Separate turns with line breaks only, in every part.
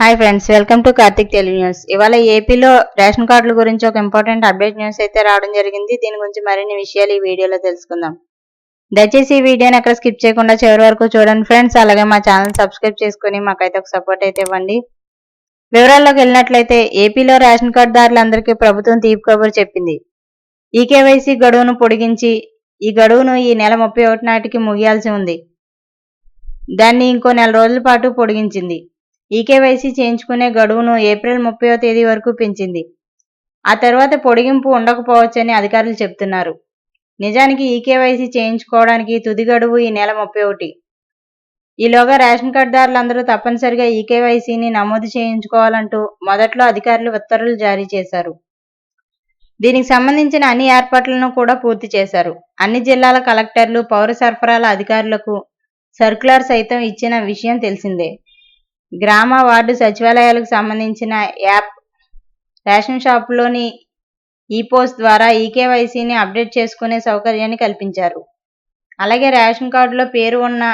Hi friends, welcome to Karthik Telugu news. ఇవాళ ఏపీలో ration కార్డుల గురించి ఒక ఇంపార్టెంట్ అప్డేట్ న్యూస్ అయితే రావడం జరిగింది. దీని గురించి మరిన్ని విషయాలు ఈ వీడియోలో తెలుసుకుందాం. దయచేసి ఈ వీడియోని ఎక్కడ స్కిప్ చేయకుండా చివరి వరకు చూడండి ఫ్రెండ్స్. అలాగే మా ఛానల్ సబ్స్క్రైబ్ చేసుకుని మాకైతే ఒక సపోర్ట్ అయితే ఇవ్వండి. వివరాల్లోకి వెళ్ళినట్లయితే ఏపీలో రేషన్ కార్డుదారులందరికీ ప్రభుత్వం తీపి కబురు చెప్పింది. ఈకేవైసీ గడువును పొడిగించి ఈ గడువును ఈ నెల 31 నాటికి ముగియాల్సి ఉంది. దాన్ని ఇంకో నెల రోజుల పాటు పొడిగించింది. ఈకేవైసీ చేయించుకునే గడువును ఏప్రిల్ 30వ తేదీ వరకు పెంచింది. ఆ తర్వాత పొడిగింపు ఉండకపోవచ్చని అధికారులు చెబుతున్నారు. నిజానికి ఈకేవైసీ చేయించుకోవడానికి తుది గడువు ఈ నెల 31. ఈలోగా రేషన్ కార్డుదారులందరూ తప్పనిసరిగా ఈకేవైసీని నమోదు చేయించుకోవాలంటూ మొదట్లో అధికారులు ఉత్తర్వులు జారీ చేశారు. దీనికి సంబంధించిన అన్ని ఏర్పాట్లను కూడా పూర్తి చేశారు. అన్ని జిల్లాల కలెక్టర్లు, పౌర సరఫరాల అధికారులకు సర్క్యులర్ సైతం ఇచ్చిన విషయం తెలిసిందే. గ్రామ, వార్డు సచివాలయాలకు సంబంధించిన యాప్, రేషన్ షాపులోని ఈపోస్ ద్వారా ఈకేవైసీని అప్డేట్ చేసుకునే సౌకర్యాన్ని కల్పించారు. అలాగే రేషన్ కార్డులో పేరు ఉన్న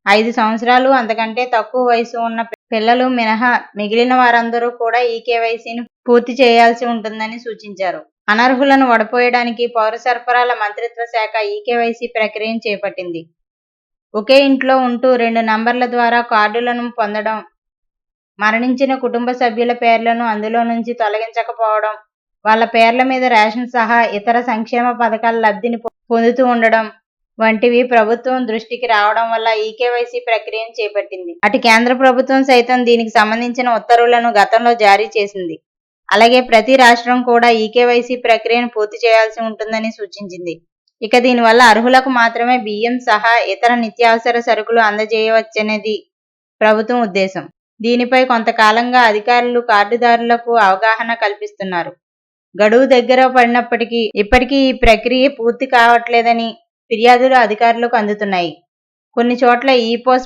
5 సంవత్సరాలు అంతకంటే తక్కువ వయసు ఉన్న పిల్లలు మినహా మిగిలిన వారందరూ కూడా ఈకేవైసీని పూర్తి చేయాల్సి ఉంటుందని సూచించారు. అనర్హులను వడపోయడానికి పౌర సరఫరాల మంత్రిత్వ శాఖ ఈకేవైసీ ప్రక్రియను చేపట్టింది. ఒకే ఇంట్లో ఉంటూ 2 నంబర్ల ద్వారా కార్డులను పొందడం, మరణించిన కుటుంబ సభ్యుల పేర్లను అందులో నుంచి తొలగించకపోవడం, వాళ్ళ పేర్ల మీద రేషన్ సహా ఇతర సంక్షేమ పథకాల లబ్ధిని పొందుతూ ఉండడం వంటివి ప్రభుత్వం దృష్టికి రావడం వల్ల ఈకేవైసీ ప్రక్రియను చేపట్టింది. అటు కేంద్ర ప్రభుత్వం సైతం దీనికి సంబంధించిన ఉత్తర్వులను గతంలో జారీ చేసింది. అలాగే ప్రతి రాష్ట్రం కూడా ఈకేవైసీ ప్రక్రియను పూర్తి చేయాల్సి ఉంటుందని సూచించింది. ఇక దీనివల్ల అర్హులకు మాత్రమే బియ్యం సహా ఇతర నిత్యావసర సరుకులు అందజేయవచ్చనేది ప్రభుత్వం ఉద్దేశం. దీనిపై కొంతకాలంగా అధికారులు కార్డుదారులకు అవగాహన కల్పిస్తున్నారు. గడువు దగ్గర పడినప్పటికీ ఇప్పటికీ ఈ ప్రక్రియ పూర్తి కావట్లేదని ఫిర్యాదులు అధికారులకు అందుతున్నాయి. కొన్ని చోట్ల ఈపోస్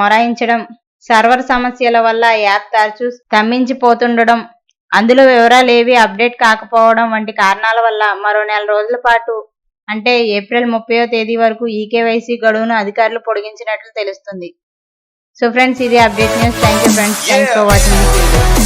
మొరాయించడం, సర్వర్ సమస్యల వల్ల యాప్ తరచూ స్తంభించిపోతుండడం, అందులో వివరాలేవీ అప్డేట్ కాకపోవడం వంటి కారణాల వల్ల మరో నెల రోజుల పాటు అంటే ఏప్రిల్ 30వ తేదీ వరకు ఈకేవైసీ గడువును అధికారులు పొడిగించినట్లు తెలుస్తుంది. సో ఫ్రెండ్స్, ఇది update news. Thank you friends. Thanks for watching.